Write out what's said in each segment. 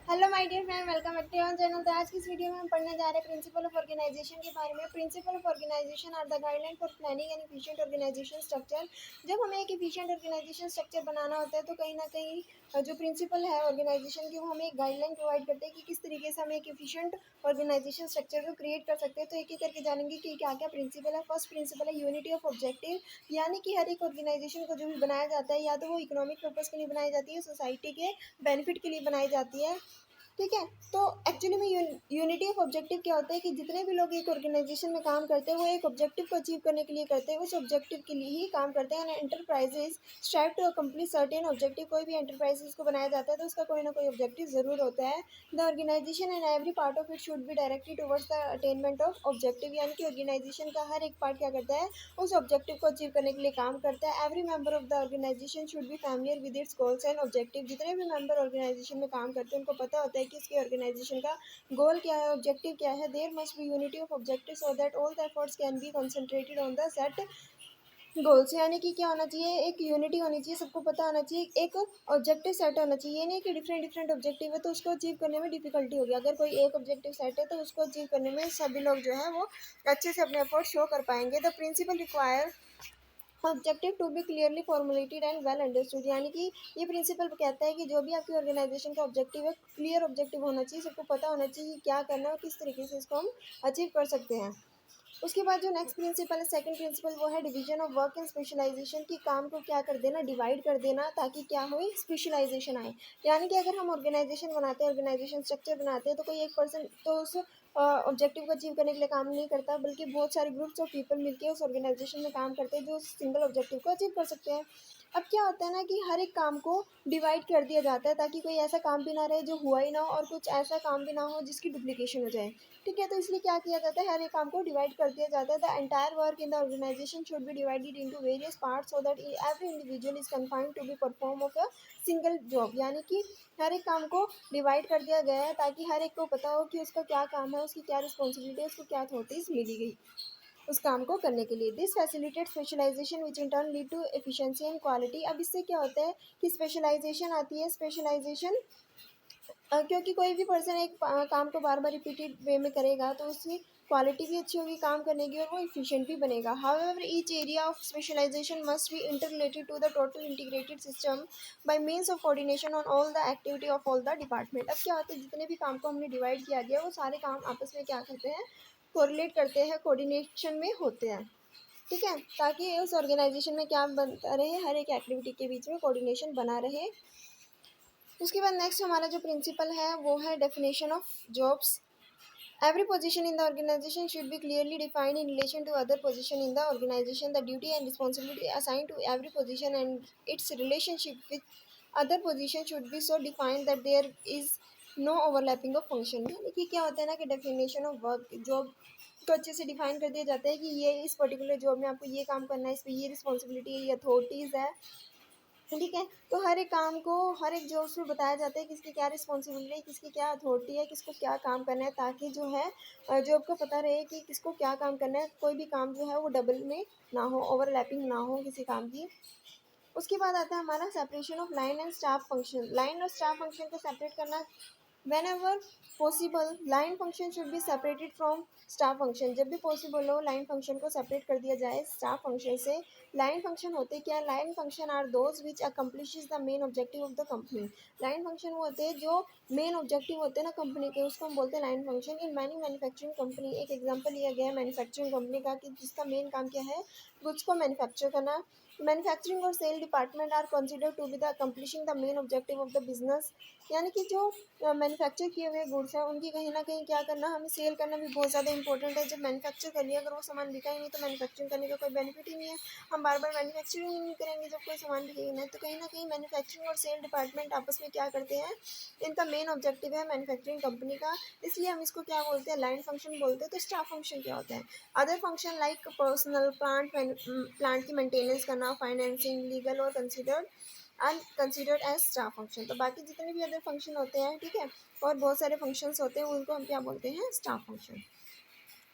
Hello my dear friend, welcome back to our channel. तो आज की इस वीडियो में हम पढ़ने जा रहे हैं प्रिंसिपल ऑफ ऑर्गेनाइजेशन के बारे में। Principle of organisation are the guideline for planning and efficient organisation structure. जब हमें एक एफिशिएंट ऑर्गेनाइजेशन स्ट्रक्चर बनाना होता है तो कहीं ना कहीं जो प्रिंसिपल है ऑर्गेनाइजेशन की वो हमें एक गाइडलाइन प्रोवाइड करते हैं कि किस तरीके से हम एक एफिशिएंट ऑर्गेनाइजेशन स्ट्रक्चर को क्रिएट कर सकते हैं। तो एक एक करके जानेंगे कि क्या क्या प्रिंसिपल है। फर्स्ट प्रिंसिपल है यूनिटी ऑफ ऑब्जेक्टिव, यानी कि हर एक ऑर्गेनाइजेशन को जो भी बनाया जाता है या तो वो इकोनॉमिक पर्पज के लिए बनाई जाती है, सोसाइटी के बेनिफिट के लिए बनाई जाती है। ठीक है। तो एक्चुअली में यूनिटी ऑफ ऑब्जेक्टिव क्या होता है कि जितने भी लोग एक ऑर्गेनाइजेशन में काम करते हैं वो एक ऑब्जेक्टिव को अचीव करने के लिए करते हैं, उस ऑब्जेक्टिव के लिए ही काम करते हैं। Enterprises strive to accomplish certain objective. कोई भी एंटरप्राइजेज को बनाया जाता है तो उसका कोई ना कोई ऑब्जेक्टिव जरूर होता है। The organisation and every part of it should be directed towards the attainment of objective, यानी कि ऑर्गेनाइजेशन का हर एक पार्ट क्या करता है, उस ऑब्जेक्टिव को अचीव करने के लिए काम करता है। Every member of the organisation should be familiar with its goals and objective. जितने भी मेंबर ऑर्गेनाइजेशन में काम करते हैं उनको पता होता है कि इसके ऑर्गेनाइजेशन का गोल क्या है, ऑब्जेक्टिव क्या है। There must be unity of objective so that all the efforts can be concentrated on the set goals. यानी कि क्या होना चाहिए, एक यूनिटी होनी चाहिए, सबको पता होना चाहिए, एक ऑब्जेक्टिव सेट होना चाहिए। ये नहीं कि डिफरेंट डिफरेंट ऑब्जेक्टिव है तो उसको अचीव करने में डिफिकल्टी होगी। अगर कोई एक ऑब्जेक्टिव सेट है तो उसको अचीव करने में सभी लोग जो है वो अच्छे से अपने एफर्ट शो कर पाएंगे। The principle require objective to be clearly formulated and well understood, यानी कि ये प्रिंसिपल कहता है कि जो भी आपकी ऑर्गेनाइजेशन का ऑब्जेक्टिव है, क्लियर ऑब्जेक्टिव होना चाहिए, सबको पता होना चाहिए कि क्या करना है और किस तरीके से इसको हम अचीव कर सकते हैं। उसके बाद जो नेक्स्ट प्रिंसिपल है, सेकंड प्रिंसिपल, वो है division of work and specialisation, की काम को क्या कर देना, डिवाइड कर देना, ताकि क्या हो, स्पेशलाइजेशन आए। यानी कि अगर हम ऑर्गेनाइजेशन बनाते हैं, ऑर्गेनाइजेशन स्ट्रक्चर बनाते हैं तो कोई एक पर्सन तो उस ऑब्जेक्टिव को अचीव करने के लिए काम नहीं करता, बल्कि बहुत सारे ग्रुप्स ऑफ पीपल मिलकर उस ऑर्गेनाइजेशन में काम करते हैं जो सिंगल ऑब्जेक्टिव को अचीव कर सकते हैं। अब क्या होता है ना कि हर एक काम को डिवाइड कर दिया जाता है ताकि कोई ऐसा काम भी ना रहे जो हुआ ही ना हो और कुछ ऐसा काम भी ना हो जिसकी डुप्लीकेशन हो जाए। ठीक है, तो इसलिए क्या किया जाता है, हर एक काम को डिवाइड कर दिया जाता है। The entire work in the organisation should be divided into various parts so that every individual is confined to be perform of a single job, यानी कि हर एक काम को डिवाइड कर दिया गया है ताकि हर एक को पता हो कि उसका क्या काम है, उसकी क्या रिस्पॉन्सिबिलिटी है, उसको क्या अथॉरिटीज मिली गई उस काम को करने के लिए। This facilitate specialisation which in turn lead to efficiency and quality. अब इससे क्या होता है कि स्पेशलाइजेशन आती है। स्पेशलाइजेशन क्योंकि कोई भी पर्सन एक काम को बार बार रिपीटेड वे में करेगा तो उसकी क्वालिटी भी अच्छी होगी काम करने की और वो इफिशिएंट भी बनेगा। However each area of specialisation must be interrelated to the total integrated system by means of coordination on all the activity of all the department. अब क्या होता है, जितने भी काम को हमने डिवाइड किया गया वो सारे काम आपस में क्या करते हैं, कोरिलेट करते हैं, कोऑर्डिनेशन में होते हैं। ठीक है, ताकि उस ऑर्गेनाइजेशन में क्या बनता रहे, हर एक एक्टिविटी के बीच में कोऑर्डिनेशन बना रहे। उसके बाद नेक्स्ट हमारा जो प्रिंसिपल है वो है definition of jobs. Every position in the organisation should be clearly defined in relation to other position in the organisation. The duty and responsibility assign to every position and its relationship with other position should be so defined that there is no overlapping of function. यानी कि क्या होता है ना कि definition of work job को अच्छे से डिफाइन कर दिया जाता है कि ये इस पर्टिकुलर जॉब में आपको ये काम करना है, इस पर ये रिस्पॉन्सिबिलिटी है, ये अथॉरिटीज़ है। ठीक है, तो हर एक काम को, हर एक जॉब्स में बताया जाता है किसकी क्या रिस्पॉन्सिबिलिटी है, किसकी क्या अथॉरिटी है, किसको क्या काम करना है, ताकि जो है जॉब को पता रहे कि किसको क्या काम करना है, कोई भी काम जो है वो डबल में ना हो, ओवरलैपिंग ना हो किसी काम की। उसके बाद आता है हमारा separation of line and staff function. Line और स्टाफ फंक्शन को सेपरेट करना। whenever possible line function should be separated from staff function। जब भी पॉसिबल हो लाइन फंक्शन को सेपरेट कर दिया जाए स्टाफ फंक्शन से। लाइन फंक्शन होते क्या, line function are those which accomplishes the main objective of the company. Line function वो होते हैं जो मेन ऑब्जेक्टिव होते हैं ना कंपनी के, उसको हम बोलते हैं line function. In many manufacturing company, एक एग्जांपल लिया गया है मैन्युफैक्चरिंग कंपनी का कि जिसका मेन काम क्या है, गुड्स को मैन्युफैक्चर करना। मैन्युफैक्चरिंग और sale department are consider to be the accomplishing the main objective of the business. यानी कि जो मैन्युफैक्चर किए हुए गुड्स हैं उनकी कहीं ना कहीं क्या करना, हमें सेल करना भी बहुत ज़्यादा इंपॉर्टेंट है। जब मैन्युफैक्चर कर लिया, अगर वो सामान बिका ही नहीं तो मैन्युफैक्चरिंग करने का कोई बेनिफिट ही नहीं है। हम बार बार मैन्युफैक्चरिंग ही नहीं करेंगे जब कोई सामान बिकेगा नहीं, तो कहीं ना कहीं मैन्युफैक्चरिंग और सेल डिपार्टमेंट आपस में क्या करते हैं, इनका मेन ऑब्जेक्टिव है मैन्युफैक्चरिंग कंपनी का, इसलिए हम इसको क्या बोलते हैं, लाइन फंक्शन बोलते हैं। तो स्टाफ फंक्शन क्या होता है, other function like personal plant की मेंटेनेंस करना, फाइनेंसिंग, लीगल और कंसिडर्ड एज स्टाफ फंक्शन। तो बाकी जितने भी अदर फंक्शन होते हैं, ठीक है, और बहुत सारे फंक्शंस होते हैं, उनको हम क्या बोलते हैं, स्टाफ फंक्शन।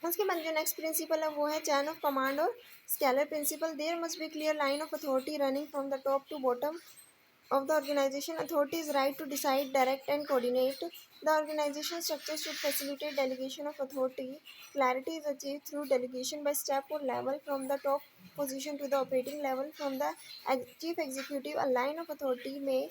उसके बाद जो नेक्स्ट प्रिंसिपल है वो है चैन ऑफ कमांड और scalar principle. There must be clear line of authority running from the top to bottom of the organization. Authority's right to decide, direct, and coordinate. The organization structure should facilitate delegation of authority. Clarity is achieved through delegation by step or level from the top position to the operating level. From the chief executive, a line of authority may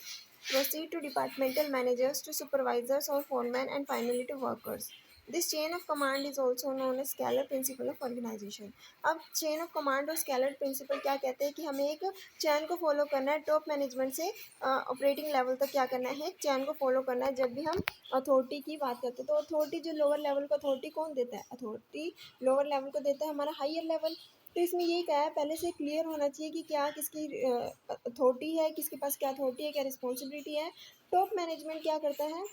proceed to departmental managers, to supervisors or foremen, and finally to workers. This chain of command is also known as scalar principle of organization. अब chain of command और scalar principle क्या कहते हैं कि हमें एक चैन को follow करना है. टॉप मैनेजमेंट से ऑपरेटिंग लेवल तक क्या करना है, चैन को फॉलो करना है. जब भी हम अथॉरिटी की बात करते हैं तो अथॉरिटी जो लोअर लेवल को अथॉरिटी कौन देता है, अथॉरिटी लोअर लेवल को देता है हमारा हायर लेवल. तो इसमें यही कहा है पहले से क्लियर होना चाहिए कि क्या किसकी अथॉरिटी है, किसके पास क्या अथॉरिटी है, क्या रिस्पॉन्सिबिलिटी है. टॉप मैनेजमेंट क्या करता है,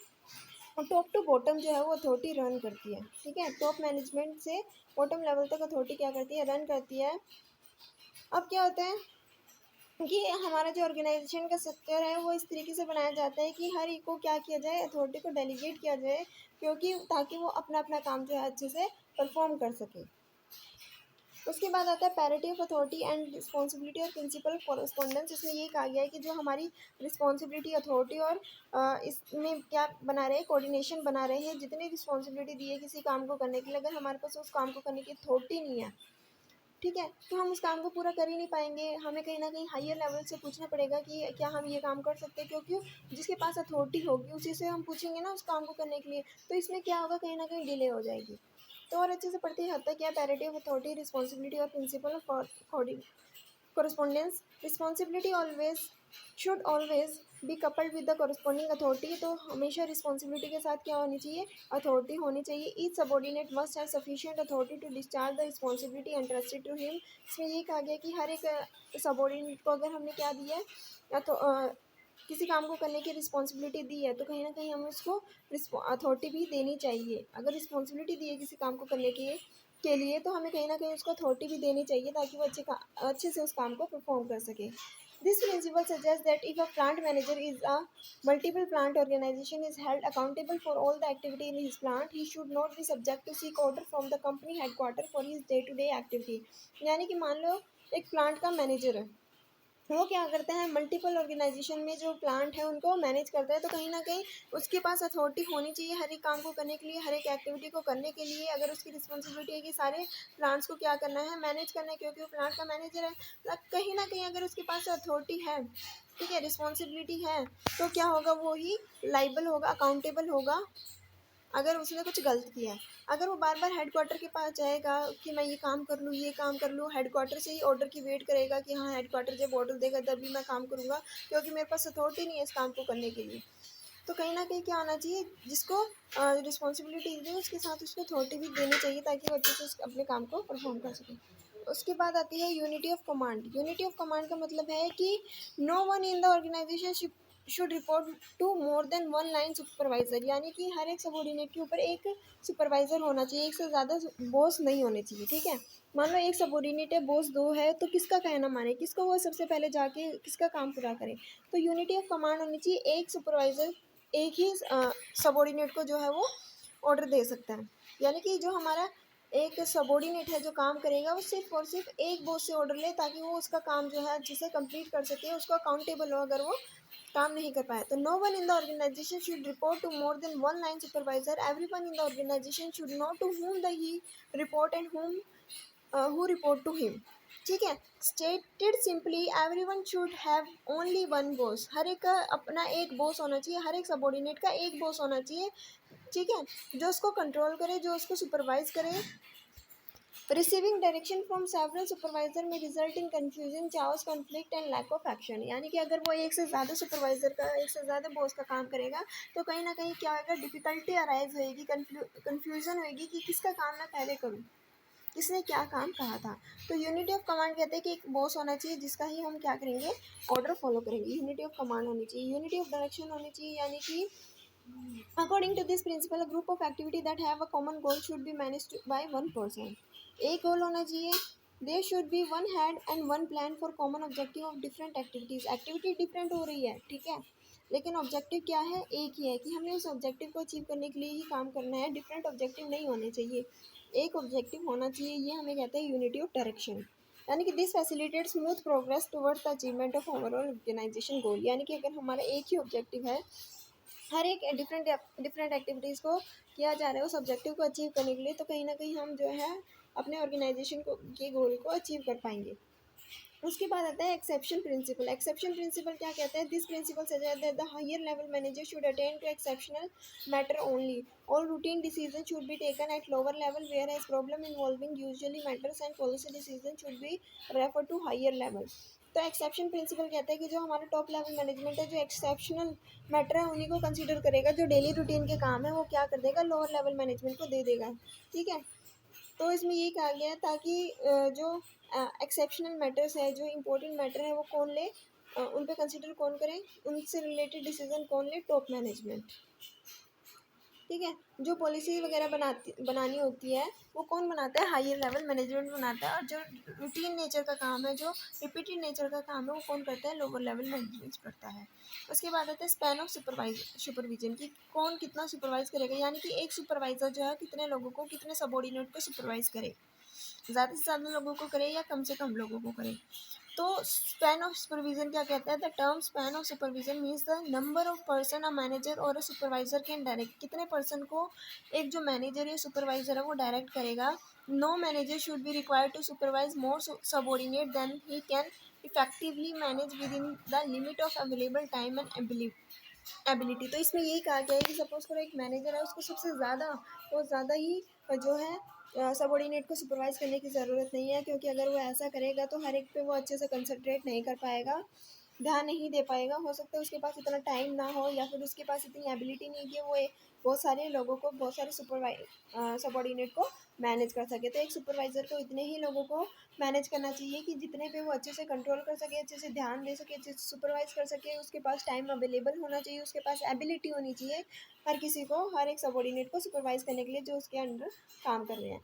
टॉप टू बॉटम जो है वो अथॉरिटी रन करती है. ठीक है, टॉप मैनेजमेंट से बॉटम लेवल तक अथॉरिटी क्या करती है, रन करती है. अब क्या होता है कि हमारा जो ऑर्गेनाइजेशन का स्ट्रक्चर है वो इस तरीके से बनाया जाता है कि हर एक को क्या किया जाए, अथॉरिटी को डेलीगेट किया जाए, क्योंकि ताकि वो अपना अपना काम जो है अच्छे से परफॉर्म कर सके. उसके बाद आता है parity of authority and responsibility और प्रिंसिपल कॉरेस्पॉन्डेंस. इसमें ये कहा गया है कि जो हमारी रिस्पॉन्सिबिलिटी अथॉरिटी और इसमें क्या बना रहे हैं, कोऑर्डिनेशन बना रहे हैं. जितनी रिस्पॉन्सिबिलिटी दी है किसी काम को करने के लिए, अगर हमारे पास उस काम को करने की अथॉरिटी नहीं है, ठीक है, तो हम उस काम को पूरा कर ही नहीं पाएंगे. हमें कहीं ना कहीं हायर लेवल से पूछना पड़ेगा कि क्या हम ये काम कर सकते हैं, क्योंकि जिसके पास अथॉरिटी होगी उसी से हम पूछेंगे ना उस काम को करने के लिए. तो इसमें क्या होगा, कहीं ना कहीं डिले हो जाएगी. तो और अच्छे से पढ़ते हैं हद तक क्या पैरिटी ऑफ अथॉरिटी, रिस्पॉन्सिबिलिटी और principle of correspondence. Responsibility always should always be coupled with the corresponding authority. तो हमेशा रिस्पॉन्सिबिलिटी के साथ क्या होनी चाहिए, अथॉरिटी होनी चाहिए. Each subordinate must have sufficient authority to discharge the responsibility entrusted to him. इसमें ये कहा गया कि हर एक सबॉर्डिनेट को अगर हमने क्या दिया है, या तो किसी काम को करने की रिस्पॉन्सिबिलिटी दी है, तो कहीं ना कहीं हमें उसको अथॉरिटी भी देनी चाहिए. अगर रिस्पॉन्सिबिलिटी दी है किसी काम को करने के लिए तो हमें कहीं ना कहीं उसको अथॉरिटी भी देनी चाहिए ताकि वो अच्छे से उस काम को परफॉर्म कर सके. This principle suggest that if a plant manager is a multiple plant organization is held accountable for all the activity in his plant, he should not be subject to seek order from the company headquarter for his day to day activity. यानी कि मान लो एक plant का manager है, वो क्या करता है, मल्टीपल ऑर्गेनाइजेशन में जो प्लांट है उनको मैनेज करता है. तो कहीं ना कहीं उसके पास अथॉरिटी होनी चाहिए हर एक काम को करने के लिए, हर एक एक्टिविटी को करने के लिए. अगर उसकी रिस्पॉन्सिबिलिटी है कि सारे प्लांट्स को क्या करना है, मैनेज करना है, क्योंकि वो प्लांट का मैनेजर है. तो कहीं ना कहीं अगर उसके पास अथॉरिटी है, ठीक है, रिस्पॉन्सिबिलिटी है, तो क्या होगा, वो ही लाइबल होगा, अकाउंटेबल होगा अगर उसने कुछ गलत किया है. अगर वो बार बार हेडक्वार्टर के पास जाएगा कि मैं ये काम कर लूँ, ये काम कर लूँ, हेडक्वार्टर से ही ऑर्डर की वेट करेगा कि हाँ हेडक्वार्टर जब ऑर्डर देगा तभी मैं काम करूँगा, क्योंकि मेरे पास अथॉरिटी नहीं है इस काम को करने के लिए. तो कहीं ना कहीं क्या होना चाहिए, जिसको रिस्पॉन्सिबिलिटी दी उसके साथ उसको अथॉरिटी भी देनी चाहिए ताकि वो अच्छे से अपने काम को परफॉर्म कर सके. उसके बाद आती है unity of command. Unity of command का मतलब है कि no one in the organisation should report to more than one line supervisor. यानी कि हर एक सबॉर्डिनेट के ऊपर एक सुपरवाइजर होना चाहिए, एक से ज़्यादा बॉस नहीं होने चाहिए. ठीक है, मान लो एक सबॉर्डिनेट है, बॉस दो है, तो किसका कहना माने, किसको वो सबसे पहले जाके किसका काम पूरा करे. तो यूनिटी ऑफ कमांड होनी चाहिए, एक सुपरवाइजर एक ही सबॉर्डिनेट को जो है वो ऑर्डर दे सकता है. यानी कि जो हमारा एक सबॉर्डिनेट है जो काम करेगा वो सिर्फ और सिर्फ एक बॉस से ऑर्डर ले ताकि वो उसका काम जो है अच्छे से कंप्लीट कर सके, उसको अकाउंटेबल हो अगर वो काम नहीं कर पाए. तो no one in the organisation should report to more than one line supervisor. Every one in the organisation should know to whom the he report and who report to him. ठीक है, stated simply every one should have only one boss. हर एक का अपना एक boss होना चाहिए, हर एक सबॉर्डिनेट का एक बॉस होना चाहिए. ठीक है, जो उसको कंट्रोल करे, जो उसको सुपरवाइज करे. Receiving direction from several supervisor में result in confusion, chaos, conflict and lack of action. यानी कि अगर वो एक से ज़्यादा सुपरवाइजर का, एक से ज़्यादा बॉस का काम करेगा तो कहीं ना कहीं क्या होगा, डिफिकल्टी अराइज होएगी, कन्फ्यूजन होएगी कि किसका काम मैं पहले करूँ, किसने क्या काम कहा था. तो यूनिटी ऑफ कमांड कहते हैं कि एक बॉस होना चाहिए जिसका ही हम क्या करेंगे, ऑर्डर फॉलो करेंगे. यूनिटी ऑफ कमांड होनी चाहिए. यूनिटी ऑफ डायरेक्शन होनी चाहिए, यानी कि according to this principle a group of activity that have a common goal should be managed by one person. एक गोल होना चाहिए. There should be one head and one plan for common objective of different activities. Activity different हो रही है, ठीक है, लेकिन objective क्या है, एक ही है कि हमें उस ऑब्जेक्टिव को अचीव करने के लिए ही काम करना है. डिफरेंट ऑब्जेक्टिव नहीं होने चाहिए, एक ऑब्जेक्टिव होना चाहिए. ये हमें कहते हैं यूनिटी ऑफ डायरेक्शन. यानी कि this facilitate smooth progress towards the achievement of overall organization goal. यानी कि अगर हमारा एक ही ऑब्जेक्टिव है, हर एक डिफरेंट एक्टिविटीज़ को किया जा रहा है उस ऑब्जेक्टिव को अचीव करने के लिए, तो कहीं ना कहीं हम जो है अपने ऑर्गेनाइजेशन को के गोल को अचीव कर पाएंगे। उसके बाद आता है एक्सेप्शन प्रिंसिपल। एक्सेप्शन प्रिंसिपल क्या कहता है? This principle suggest that the higher level manager should attend to exceptional matter only. All routine decision should be taken at lower level whereas problem involving usually matters and policy decision should be refer to higher level. तो exception principle कहता है कि जो हमारा top level management है, जो exceptional matter है उन्हीं को कंसीडर करेगा, जो डेली रूटीन के काम है वो क्या कर देगा, लोअर लेवल मैनेजमेंट को दे देगा। ठीक है, तो इसमें यही कहा गया है ताकि जो एक्सेप्शनल मैटर्स है, जो इम्पोर्टेंट मैटर है वो कौन ले, उन पे कंसिडर कौन करे, उनसे रिलेटेड डिसीजन कौन ले, टॉप मैनेजमेंट। ठीक है, जो पॉलिसी वगैरह बनानी होती है वो कौन बनाता है, हायर लेवल मैनेजमेंट बनाता है। और जो रूटीन नेचर का काम है, जो रिपीटेड नेचर का काम है वो कौन करता है, लोअर लेवल मैनेजमेंट करता है। उसके बाद आता है स्पैन ऑफ सुपरविजन की कौन कितना सुपरवाइज करेगा, यानी कि एक सुपरवाइजर जो है कितने लोगों को, कितने सबॉर्डिनेट को सुपरवाइज करे, ज़्यादा से ज़्यादा लोगों को करे या कम से कम लोगों को करे। तो स्पैन ऑफ सुपरविजन क्या कहता है? The term span of supervision means the number of person a manager और अ सुपरवाइजर कैन डायरेक्ट। कितने पर्सन को एक जो मैनेजर या सुपरवाइजर है वो डायरेक्ट करेगा। No manager should be required to supervise more subordinate than he can effectively manage within the limit of available time and ability. तो इसमें यही कहा गया है कि सपोज करो एक मैनेजर है, उसको सबसे ज़्यादा बहुत ज़्यादा ही जो है सबॉर्डिनेट को सुपरवाइज करने की ज़रूरत नहीं है, क्योंकि अगर वो ऐसा करेगा तो हर एक पे वो अच्छे से कंसंट्रेट नहीं कर पाएगा, ध्यान नहीं दे पाएगा। हो सकता है उसके पास इतना टाइम ना हो या फिर उसके पास इतनी एबिलिटी नहीं कि वो बहुत सारे लोगों को, बहुत सारे सबॉर्डिनेट को मैनेज कर सके। तो एक सुपरवाइज़र को इतने ही लोगों को मैनेज करना चाहिए कि जितने पे वो अच्छे से कंट्रोल कर सके, अच्छे से ध्यान दे सके, अच्छे से सुपरवाइज कर सके। उसके पास टाइम अवेलेबल होना चाहिए, उसके पास एबिलिटी होनी चाहिए हर किसी को, हर एक सबॉर्डिनेट को सुपरवाइज करने के लिए जो उसके अंडर काम कर रहे हैं।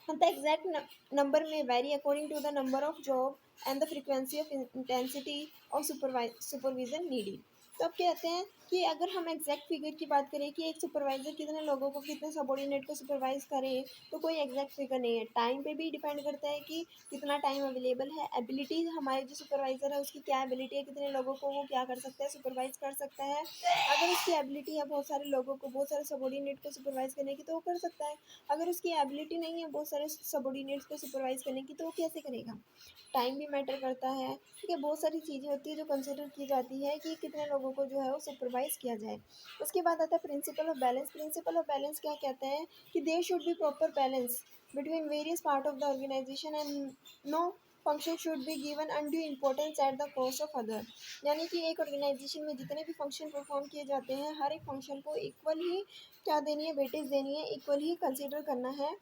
The exact number may vary according to the number of job and the frequency of intensity of supervision needed. तो अब कहते हैं कि अगर हम एग्जैक्ट फिगर की बात करें कि एक सुपरवाइजर कितने लोगों को, कितने सबॉर्डिनेट को सुपरवाइज करे, तो कोई एग्जैक्ट फिगर नहीं है। टाइम पे भी डिपेंड करता है कि कितना टाइम अवेलेबल है, एबिलिटी हमारे जो सुपरवाइजर है उसकी क्या एबिलिटी है, कितने लोगों को वो क्या कर सकता है, सुपरवाइज कर सकता है। अगर उसकी एबिलिटी है बहुत सारे लोगों को, बहुत सारे सबॉर्डिनेट को सुपरवाइज करने की, तो वो कर सकता है। अगर उसकी एबिलिटी नहीं है बहुत सारे सबॉर्डिनेट्स को सुपरवाइज करने की, तो वो कैसे करेगा। टाइम भी मैटर करता है। ठीक है, बहुत सारी चीज़ें होती है जो कंसिडर की जाती है कि कितने लोगों को जो है वो सुपरवाइज किया जाए। उसके बाद आता है principle of balance. Principle of balance क्या कहते हैं कि there should be proper balance between various part of the organisation and no function should be given undue importance at the cost of other. यानी कि एक ऑर्गेनाइजेशन में जितने भी फंक्शन परफॉर्म किए जाते हैं, हर एक फंक्शन को इक्वल ही क्या देनी है, वेटेज देनी है, इक्वल ही कंसीडर करना है।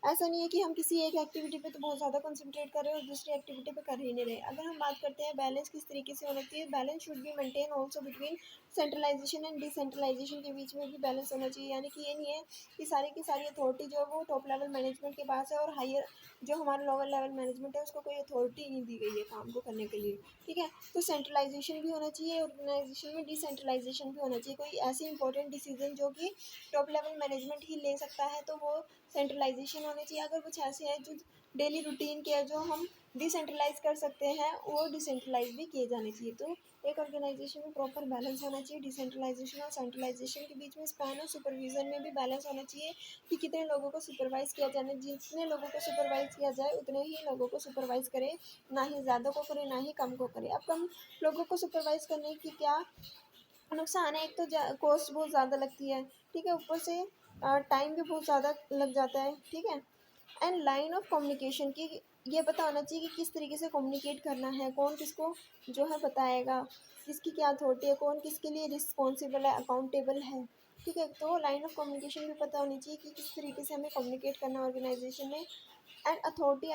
ऐसा नहीं है कि हम किसी एक एक्टिविटी पे तो बहुत ज़्यादा कंसंट्रेट कर रहे हैं और दूसरी एक्टिविटी पे कर ही नहीं रहे। अगर हम बात करते हैं बैलेंस किस तरीके से होना चाहिए, balance should be maintain also between centralization and decentralization के बीच में भी बैलेंस होना चाहिए। यानी कि ये नहीं है कि सारी की सारी अथॉरिटी जो है वो टॉप लेवल मैनेजमेंट के पास है और हायर जो हमारा लोअर लेवल मैनेजमेंट है उसको कोई अथॉरिटी नहीं दी गई है काम को करने के लिए। ठीक है, तो सेंट्रलाइजेशन भी होना चाहिए, ऑर्गेनाइजेशन में डिसेंट्रलाइजेशन भी होना चाहिए। कोई ऐसी इंपॉर्टेंट डिसीजन जो कि टॉप लेवल मैनेजमेंट ही ले सकता है तो वो सेंट्रलाइजेशन होनी चाहिए। अगर कुछ ऐसे है जो डेली रूटीन के है जो हम डिसेंट्रलाइज कर सकते हैं, वो डिसेंट्रलाइज भी किए जाने चाहिए। तो एक ऑर्गेनाइजेशन में प्रॉपर बैलेंस होना चाहिए डिसेंट्रलाइजेशन और सेंट्रलाइजेशन के बीच में। स्पैन और सुपरविजन में भी बैलेंस होना चाहिए कि कितने लोगों को सुपरवाइज किया जाना, जितने लोगों को सुपरवाइज किया जाए उतने ही लोगों को सुपरवाइज करे, ना ही ज़्यादा को करे ना ही कम को करे। अब कम लोगों को सुपरवाइज करने की क्या नुकसान है? एक तो कॉस्ट बहुत ज़्यादा लगती है। ठीक है, ऊपर से टाइम भी बहुत ज़्यादा लग जाता है। ठीक है, एंड लाइन ऑफ कम्युनिकेशन की ये पता होना चाहिए कि किस तरीके से कम्युनिकेट करना है, कौन किसको जो है बताएगा, किसकी क्या अथॉरिटी है, कौन किसके लिए रिस्पॉन्सिबल है, अकाउंटेबल है। ठीक है, तो लाइन ऑफ कम्युनिकेशन भी पता होनी चाहिए कि किस तरीके से हमें कम्युनिकेट करना है ऑर्गेनाइजेशन में। And authority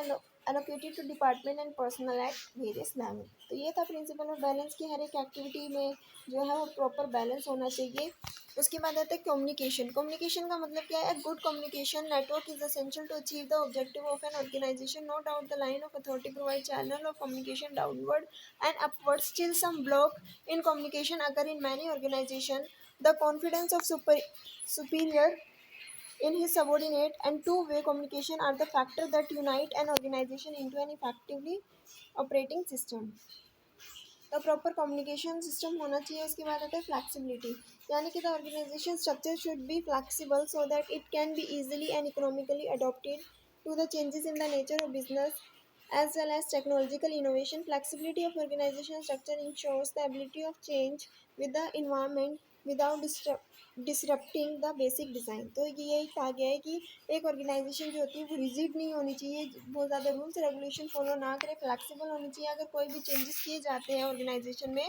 allocated to department and personnel at various level। तो ये था प्रिंसिपल ऑफ बैलेंस की हर एक एक्टिविटी में जो है वो प्रॉपर बैलेंस होना चाहिए। उसके बाद आता है कम्युनिकेशन। कम्युनिकेशन का मतलब क्या है? Good communication network is essential to achieve the objective of an organization. No doubt the line of authority provide channel of communication downward and upward, still some block in communication अगर in many organization. The confidence of superior in his subordinate, and two-way communication are the factors that unite an organization into an effectively operating system. The proper communication system होना चाहिए. उसके बाद आता है flexibility, यानी कि the organization structure should be flexible so that it can be easily and economically adapted to the changes in the nature of business as well as technological innovation. Flexibility of organizational structure ensures the ability of change with the environment without disrupting the basic design. तो यही कहा गया है कि एक organisation जो होती है वो रिजिड नहीं होनी चाहिए, बहुत ज़्यादा रूल्स रेगुलेशन फॉलो ना करे, फ्लैक्सिबल होनी चाहिए. अगर कोई भी चेंजेस किए जाते हैं ऑर्गेनाइजेशन में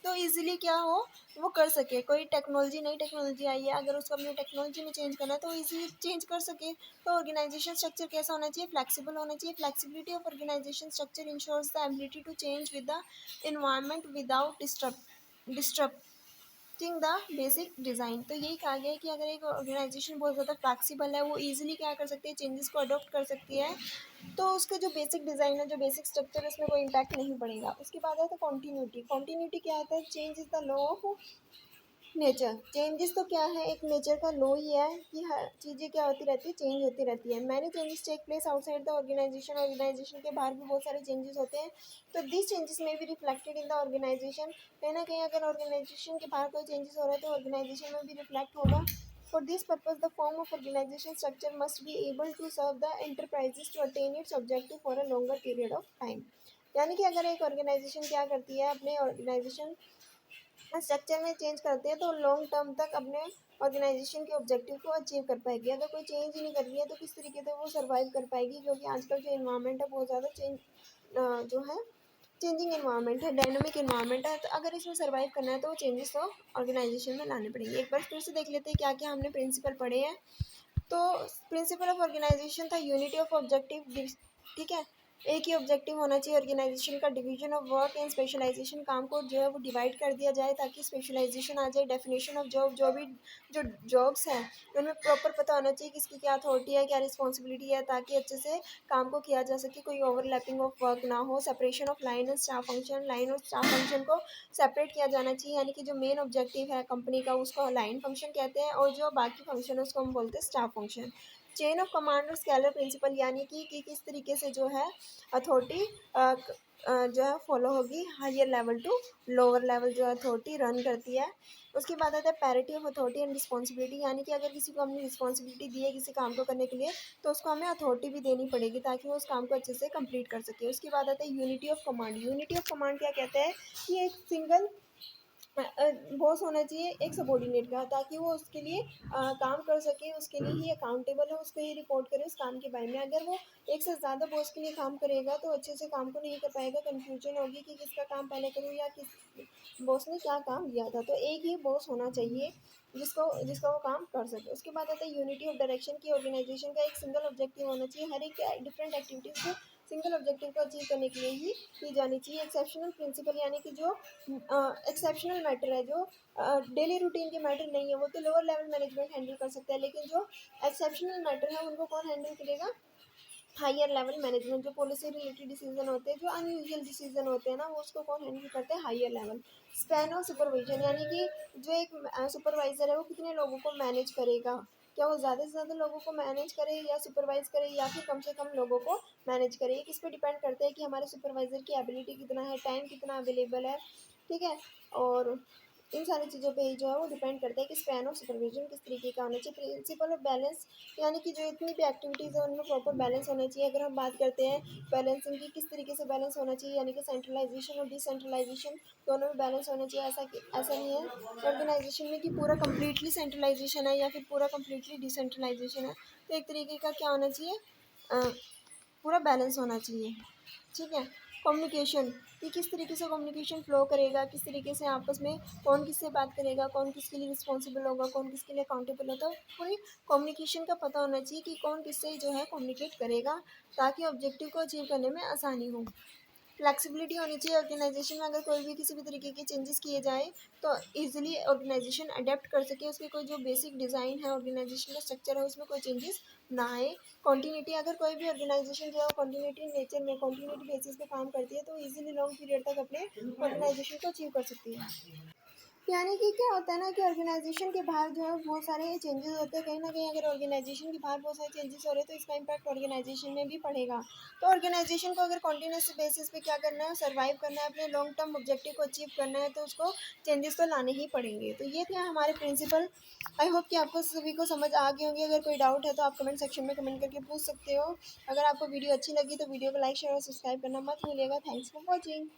तो इजीली क्या हो वो कर सके. कोई टेक्नोलॉजी नई टेक्नोलॉजी आई है, अगर उसको अपनी टेक्नोलॉजी में चेंज करना है तो इजीली चेंज कर सके. तो ऑर्गेनाइजेशन स्ट्रक्चर कैसा होना चाहिए? फ्लेक्सिबल होना चाहिए. Flexibility of organization structure ensures the ability to change with the environment without disturb the basic design. तो यही कहा गया है कि अगर एक ऑर्गेनाइजेशन बहुत ज़्यादा फ्लैक्सिबल है, वो इजीली क्या कर सकती है, चेंजेस को अडॉप्ट कर सकती है, तो उसका जो बेसिक डिज़ाइन है, जो बेसिक स्ट्रक्चर है, उसमें कोई इम्पैक्ट नहीं पड़ेगा. उसके बाद आता है कॉन्टीन्यूटी. कॉन्टीन्यूटी क्या आता है? Change is the law of nature. Changes तो क्या है, एक नेचर का लॉ ही है कि हर चीज़ें क्या होती रहती है, चेंज होती रहती है. Many changes take place outside the organization. Organization के बाहर भी बहुत सारे चेंजेस होते हैं, तो दिस चेंजेस में भी रिफ्लेक्टेड इन द ऑर्गेनाइजेशन. कहीं ना कहीं अगर ऑर्गेनाइजेशन के बाहर कोई चेंजेस हो रहा है तो ऑर्गेनाइजेशन में भी रिफ्लेक्ट होगा. For this purpose, the form of organization structure must be able to serve the enterprises to attain its objective for a longer period of time. यानी कि अगर एक ऑर्गेनाइजेशन क्या करती है, अपने ऑर्गेनाइजेशन स्ट्रक्चर में चेंज करते हैं तो लॉन्ग टर्म तक अपने ऑर्गेनाइजेशन के ऑब्जेक्टिव को अचीव कर पाएगी. अगर कोई चेंज ही नहीं कर रही है तो किस तरीके से वो सर्वाइव कर पाएगी, क्योंकि आजकल जो इन्वायरमेंट है बहुत ज़्यादा चेंज जो है चेंजिंग इन्वायरमेंट है, डायनामिक इन्वायरमेंट है. तो अगर इसमें सर्वाइव करना है तो वो चेंजेस तो ऑर्गेनाइजेशन में लाने पड़ेंगे. एक बार फिर से देख लेते हैं क्या क्या हमने प्रिंसिपल पढ़े हैं. तो प्रिंसिपल ऑफ ऑर्गेनाइजेशन था यूनिटी ऑफ ऑब्जेक्टिव. ठीक है, एक ही ऑब्जेक्टिव होना चाहिए ऑर्गेनाइजेशन का. Division of work and specialization, काम को जो है वो डिवाइड कर दिया जाए ताकि स्पेशलाइजेशन आ जाए. डेफिनेशन ऑफ जॉब, जो जॉब्स हैं उनमें प्रॉपर पता होना चाहिए किसकी क्या अथॉरिटी है, क्या रिस्पॉन्सिबिलिटी है, ताकि अच्छे से काम को किया जा सके, कोई ओवरलैपिंग ऑफ वर्क ना हो. सेपरेशन ऑफ लाइन और स्टाफ फंक्शन, लाइन और स्टाफ फंक्शन को सेपरेट किया जाना चाहिए, यानी कि जो मेन ऑब्जेक्टिव है कंपनी का उसको लाइन फंक्शन कहते हैं और जो बाकी फंक्शन है उसको हम बोलते हैं staff function. Chain of command और स्केलर प्रिंसिपल, यानी कि किस तरीके से जो है अथॉरिटी जो है फॉलो होगी, higher level to lower level जो अथॉरिटी रन करती है. उसके बाद आता है parity of authority and responsibility, यानी कि अगर किसी को हमने रिस्पॉन्सिबिलिटी दी है किसी काम को करने के लिए तो उसको हमें अथॉरिटी भी देनी पड़ेगी ताकि वो उस काम को अच्छे से कंप्लीट कर सके. उसके बाद आता है unity of command. Unity of command क्या कहते हैं कि एक सिंगल बॉस होना चाहिए एक सबॉर्डिनेट का, ताकि वो उसके लिए काम कर सके, उसके लिए ही अकाउंटेबल है, उसको ही रिपोर्ट करे उस काम के बारे में. अगर वो एक से ज़्यादा बॉस के लिए काम करेगा तो अच्छे से काम को नहीं कर पाएगा, कन्फ्यूजन होगी कि किसका काम पहले करूँ या किस बॉस ने क्या काम दिया था. तो एक ही बॉस होना चाहिए जिसको जिसका वो काम कर सके. उसके बाद आता है यूनिटी ऑफ डायरेक्शन की. ऑर्गेनाइजेशन का एक सिंगल ऑब्जेक्टिव होना चाहिए, हर एक डिफरेंट एक्टिविटीज़ को सिंगल ऑब्जेक्टिव को अचीव करने के लिए ही की जानी चाहिए. एक्सेप्शनल प्रिंसिपल, यानी कि जो एक्सेप्शनल मैटर है, जो डेली रूटीन के मैटर नहीं है, वो तो लोअर लेवल मैनेजमेंट हैंडल कर सकता है, लेकिन जो एक्सेप्शनल मैटर है उनको कौन हैंडल करेगा? Higher level management. जो पॉलिसी रिलेटेड डिसीजन होते हैं, जो अनयूजुअल डिसीजन होते हैं ना, वो उसको कौन हैंडल करते हैं? Higher level. Span of supervision, यानी कि जो एक सुपरवाइजर है वो कितने लोगों को मैनेज करेगा, क्या वो ज़्यादा से ज़्यादा लोगों को मैनेज करे या सुपरवाइज करे या फिर कम से कम लोगों को मैनेज करे. ये किस पे डिपेंड करता है कि हमारे सुपरवाइज़र की एबिलिटी कितना है, टाइम कितना अवेलेबल है. ठीक है, और इन सारी चीज़ों पे ही जो है वो डिपेंड करता है कि स्पैन ऑफ सुपरविजन किस तरीके का होना चाहिए. प्रिंसिपल ऑफ बैलेंस, यानी कि जो इतनी भी एक्टिविटीज़ है उनमें प्रॉपर बैलेंस होना चाहिए. अगर हम बात करते हैं बैलेंसिंग की, किस तरीके से बैलेंस होना चाहिए, यानी कि सेंट्रलाइजेशन और डिसेंट्रलाइजेशन दोनों में बैलेंस होना चाहिए. ऐसा नहीं है ऑर्गेनाइजेशन में कि पूरा कम्प्लीटली सेंट्रलाइजेशन है या फिर पूरा कम्प्लीटली डिसेंट्रलाइजेशन है. तो एक तरीके का क्या होना चाहिए, पूरा बैलेंस होना चाहिए. ठीक है. कम्युनिकेशन, कि किस तरीके से कम्युनिकेशन फ्लो करेगा, किस तरीके से आपस में कौन किससे बात करेगा, कौन किसके लिए रिस्पॉन्सिबल होगा, कौन किसके लिए अकाउंटेबल होता है. पूरी कम्युनिकेशन का पता होना चाहिए कि कौन किससे जो है कम्युनिकेट करेगा ताकि ऑब्जेक्टिव को अचीव करने में आसानी हो. फ्लेक्सिबिलिटी होनी चाहिए ऑर्गेनाइजेशन में. अगर कोई भी किसी भी तरीके के चेंजेस किए जाए तो इजीली ऑर्गेनाइजेशन अडेप्ट कर सके, उसके कोई जो बेसिक डिज़ाइन है ऑर्गेनाइजेशन का स्ट्रक्चर है उसमें कोई चेंजेस ना आए. कॉन्टीन्यूटी, अगर कोई भी ऑर्गेनाइजेशन जो है कॉन्टीन्यूटी नेचर में कॉन्टीन्यूटी बेसिस पे काम करती है तो इजीली लॉन्ग पीरियड तक अपने ऑर्गेनाइजेशन को अचीव कर सकती है. यानी कि क्या होता है ना कि ऑर्गेनाइजेशन के बाहर जो है बहुत सारे चेंजेस होते हैं, कहीं ना कहीं अगर ऑर्गेनाइजेशन के बाहर बहुत सारे चेंजेस हो रहे हैं तो इसका इम्पैक्ट ऑर्गेनाइजेशन में भी पड़ेगा। तो ऑर्गेनाइजेशन को अगर कॉन्टिन्यूस बेसिस पे क्या करना है, सर्वाइव करना है, अपने लॉन्ग टर्म ऑब्जेक्टिव को अचीव करना है, तो उसको चेंजेस तो लाने ही पड़ेंगे। तो ये थे हमारे प्रिंसिपल। आई होप कि आपको सभी को समझ आ गई होंगी। अगर कोई डाउट है तो आप कमेंट सेक्शन में कमेंट करके पूछ सकते हो। अगर आपको वीडियो अच्छी लगी तो वीडियो को लाइक शेयर और सब्सक्राइब करना मत भूलिएगा। Thanks for watching.